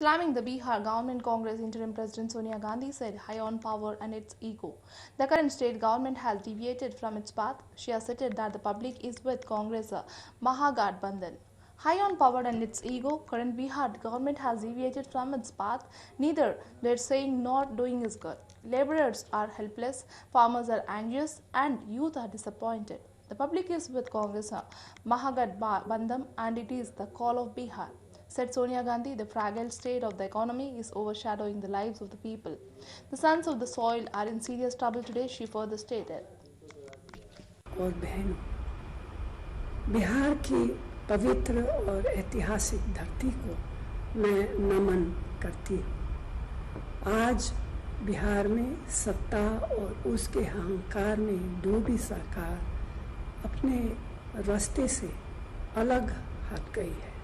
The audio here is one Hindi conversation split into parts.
Slamming the Bihar Government, Congress interim president Sonia Gandhi said, high on power and its ego. The current state government has deviated from its path. She asserted that the public is with Congress Mahagathbandhan. High on power and its ego, current Bihar government has deviated from its path. Neither their saying nor doing is good. Laborers are helpless, farmers are anxious, and youth are disappointed. The public is with Congress Mahagathbandhan, and it is the call of Bihar. Said Sonia Gandhi, the fragile state of the economy is overshadowing the lives of the people. The sons of the soil are in serious trouble today, she further stated. और बहनों, बिहार की पवित्र और ऐतिहासिक धरती को मैं नमन करती हूँ। आज बिहार में सत्ता और उसके अहंकार में डूबी सरकार अपने रास्ते से अलग हट गई है।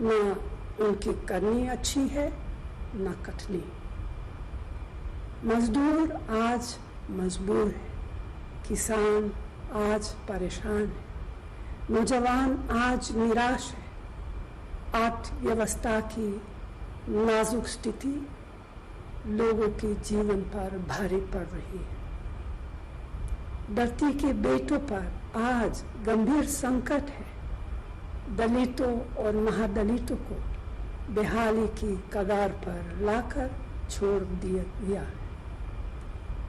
न उनकी करनी अच्छी है, न कटनी। मजदूर आज मजबूर है, किसान आज परेशान है, नौजवान आज निराश है। अर्थव्यवस्था की नाजुक स्थिति लोगों के जीवन पर भारी पड़ रही है। धरती के बेटों पर आज गंभीर संकट है। दलितों और महादलितों को बेहाली की कगार पर लाकर छोड़ दिया है।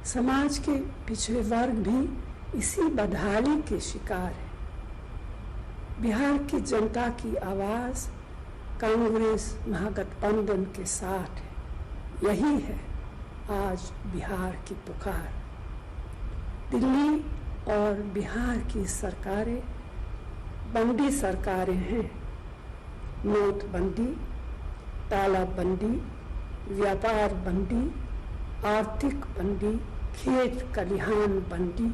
समाज के पिछड़े वर्ग भी इसी बदहाली के शिकार है। बिहार की जनता की आवाज कांग्रेस महागठबंधन के साथ है। यही है आज बिहार की पुकार। दिल्ली और बिहार की सरकारें बंदी सरकारें हैं। नोटबंदी, तालाबंदी, व्यापार बंदी, आर्थिक बंदी, खेत खलिहान बंदी,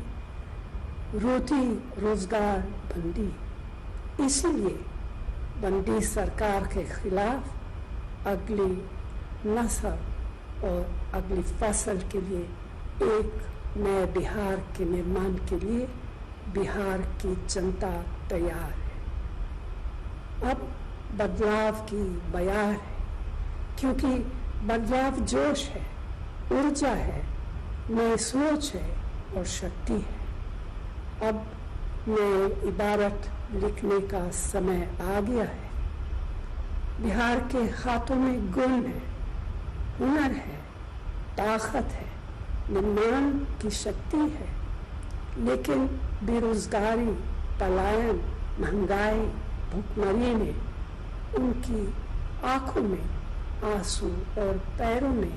रोटी रोजगार बंदी। इसलिए बंदी सरकार के खिलाफ अगली नस्ल और अगली फसल के लिए एक नए बिहार के निर्माण के लिए बिहार की जनता तैयार है। अब बदलाव की बयार है, क्योंकि बदलाव जोश है, ऊर्जा है, नई सोच है और शक्ति है। अब नई इबारत लिखने का समय आ गया है। बिहार के हाथों में गुण है, हुनर है, ताकत है, निर्माण की शक्ति है, लेकिन बेरोजगारी, पलायन, महंगाई, भूखमरी ने उनकी आंखों में आंसू और पैरों में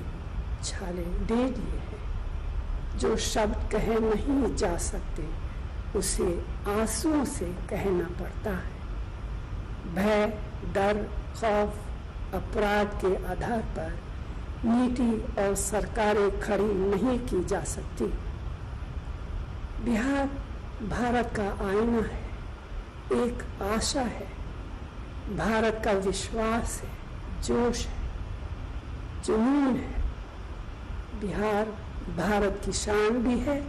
छाले दे दिए हैं। जो शब्द कहे नहीं जा सकते उसे आंसुओं से कहना पड़ता है। भय, डर, खौफ, अपराध के आधार पर नीति और सरकारें खड़ी नहीं की जा सकती। बिहार भारत का आईना है, एक आशा है, भारत का विश्वास है, जोश है, जुनून है। बिहार भारत की शान भी है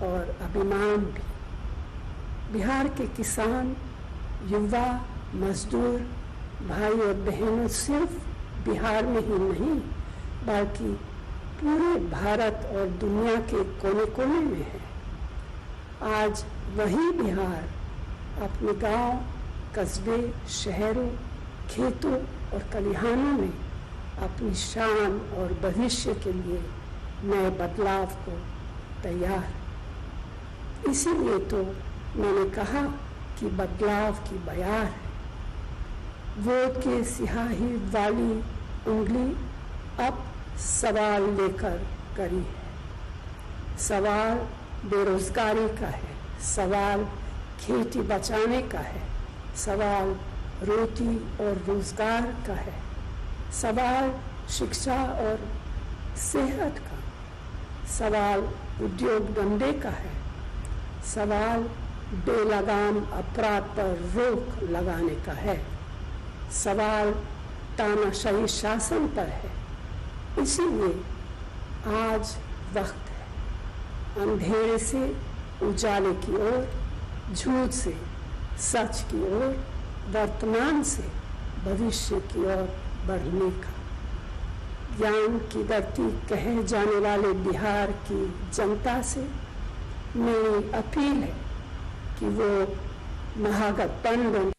और अभिमान भी। बिहार के किसान, युवा, मजदूर, भाई और बहनों सिर्फ बिहार में ही नहीं बल्कि पूरे भारत और दुनिया के कोने कोने में है। आज वही बिहार अपने गांव, कस्बे, शहरों, खेतों और खलिहानों में अपनी शान और भविष्य के लिए नए बदलाव को तैयार। इसीलिए तो मैंने कहा कि बदलाव की बयार है। वोट के सियाही वाली उंगली अब सवाल लेकर करी है। सवाल बेरोजगारी का है, सवाल खेती बचाने का है, सवाल रोटी और रोजगार का है, सवाल शिक्षा और सेहत का, सवाल उद्योग धंधे का है, सवाल बेलगाम अपराध पर रोक लगाने का है, सवाल तानाशाही शासन पर है। इसीलिए आज वक्त है अंधेरे से उजाले की ओर, झूठ से सच की ओर, वर्तमान से भविष्य की ओर बढ़ने का। ज्ञान की धरती कहे जाने वाले बिहार की जनता से मेरी अपील है कि वो महागठबंधन